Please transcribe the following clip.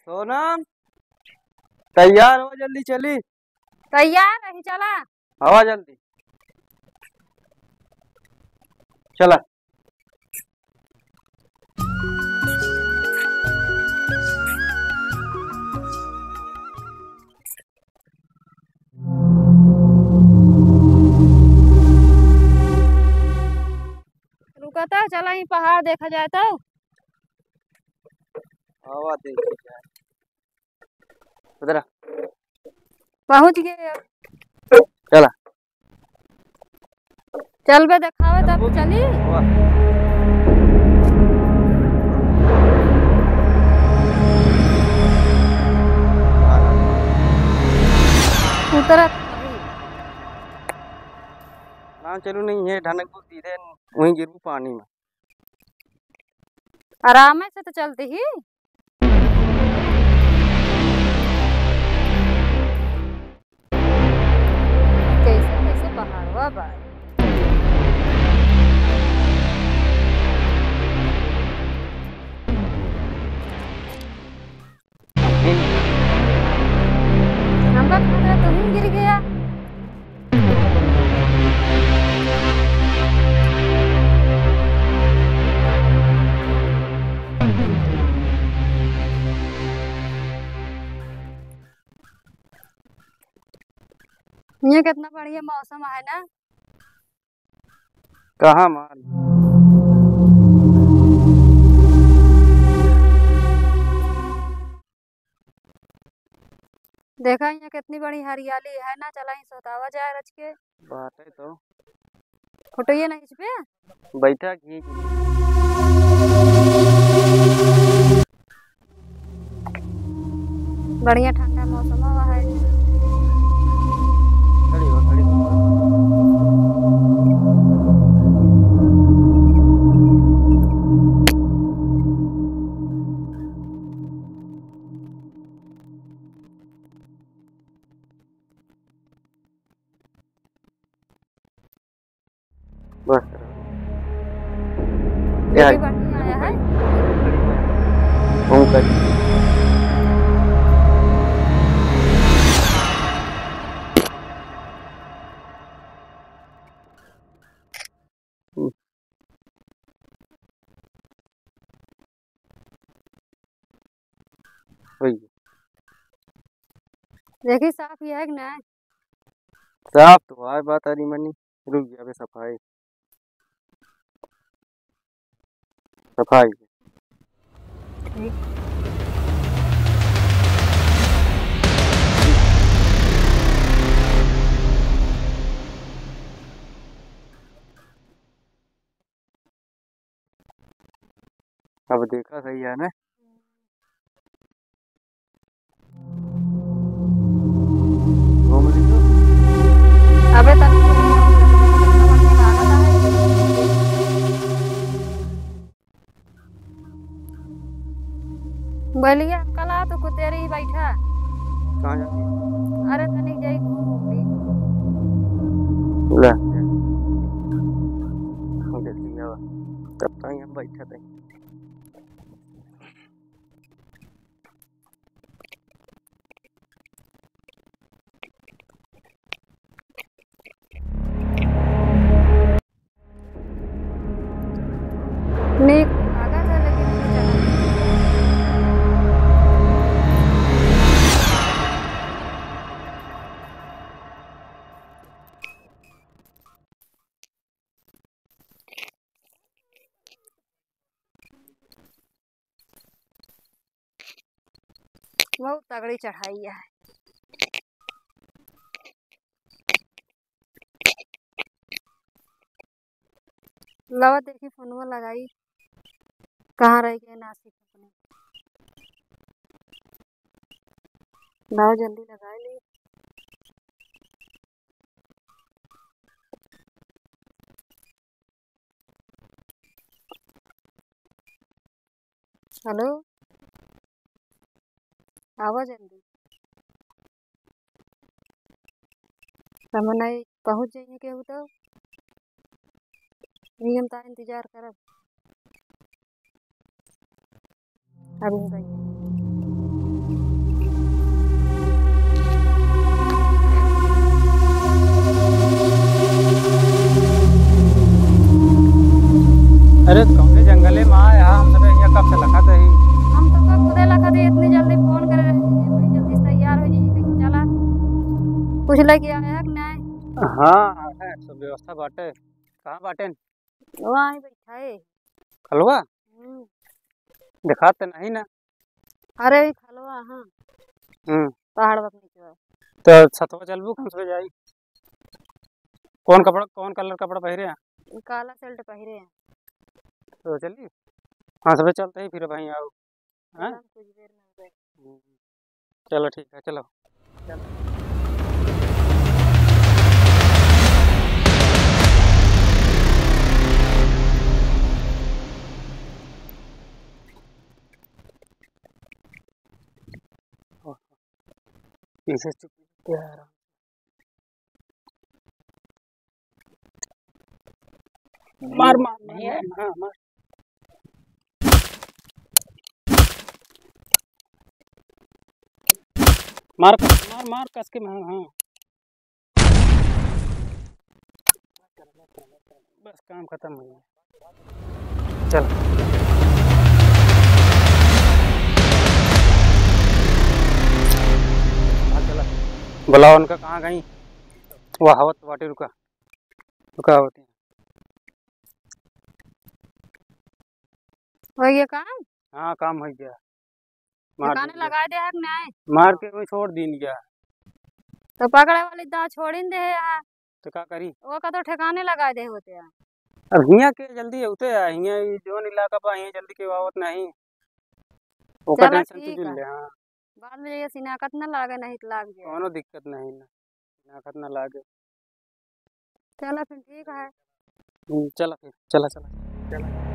सोनम तैयार हो, जल्दी चली। तैयार नहीं चला। हवा जल्दी चला। रुका था, चला ही पहाड़ देखा जाए तो। हवा देखी जाए। उधर आ, पहुंच गए अब। चला। चल बे दिखावे तब तो चली। उतरा ना चलू नहीं है ढनक को सीधे वहीं गिरू पानी में। आराम से तो चलती ही। कैसे कैसे पहाड़ हुआ बात। हमका खतरा तो ही गिर गया। ये कितना बढ़िया मौसम है ना। कहाँ माल देखा यहाँ कितनी बड़ी हरियाली है ना। चला ही सोतावा जाए रच के। बात है तो फोटो ये नहीं पे बैठा खींच। बढ़िया ठंडा मौसम हुआ है। खड़ी हो, खड़ी हो। बस ये भी बढ़िया आया है। घूम कर देखी साफ ये है कि नहीं। साफ तो है बात हरी मनी। रुक गया बे सफाई सफाई। अब देखा सही है ना। घूम ली तो अबे तक बोलिए अंकल आ तो कुतेरी ही बैठा। कहाँ जाती है? अरे तनिक जाई घूम ली। ले जल्दी आओ, तब तक हम बैठा थे। नहीं भागा था लेकिन नहीं चला। बहुत तगड़ी चढ़ाई है। लवा देखी फोनवा लगाई कहाँ रह गए नासिक अपने। लाओ जल्दी लगा ली। हेलो आवा जल्दी। समझ पहुँच जाइए केहू तो हम तो इंतजार करब। अभी अरे कौन से जंगले में आया हम सब यहाँ कब से लखा थे ही। हम तो का खुदे लगा दे इतनी जल्दी फोन करे रहे बड़ी जल्दी से तैयार हो जाइए कहीं चला पूछ ले कि आया है कि नहीं। हाँ है सब व्यवस्था बाटे। कहाँ बाटे? वहाँ ही बैठा है। खलवा दिखाते नहीं ना। अरे खलवा हाँ हम्म पहाड़ पर नीचे तो छतवा चलबू कम से जाई। कौन कलर कपड़ा पहरे हैं? काला शर्ट पहरे हैं। तो चलिए हाँ सब चलते ही फिर भाई आओ। हाँ चला कुछ देर में हो जाए। चलो ठीक है चलो चलो। पीछे चुप यार। मार मार मार हाँ मार मार कस के हाँ हाँ। बस काम खत्म हो गया। चल चला बुलाओ उनका कहाँ गई। वो हवत वाटी रुका रुका होती है। हो गया काम। हाँ काम हो गया। मार ठिकाने दिया लगा दे है कि नहीं। मार के कोई छोड़ दी गया। तो पकड़े वाली दाव छोड़ी दे है तो क्या करी। वो का तो ठिकाने लगा दे होते हैं। अब हियाँ के जल्दी होते है हियाँ जोन इलाका पर हियाँ जल्दी के आवत नहीं। ओका चलो टेंशन तू ठीक जिल है ले। हाँ बाद में ये सिनाकत न लागे नहीं तो लाग जाए। कोनो दिक्कत नहीं ना नाखत ना लागे। चलो फिर ठीक है। चला फिर चला चला चला।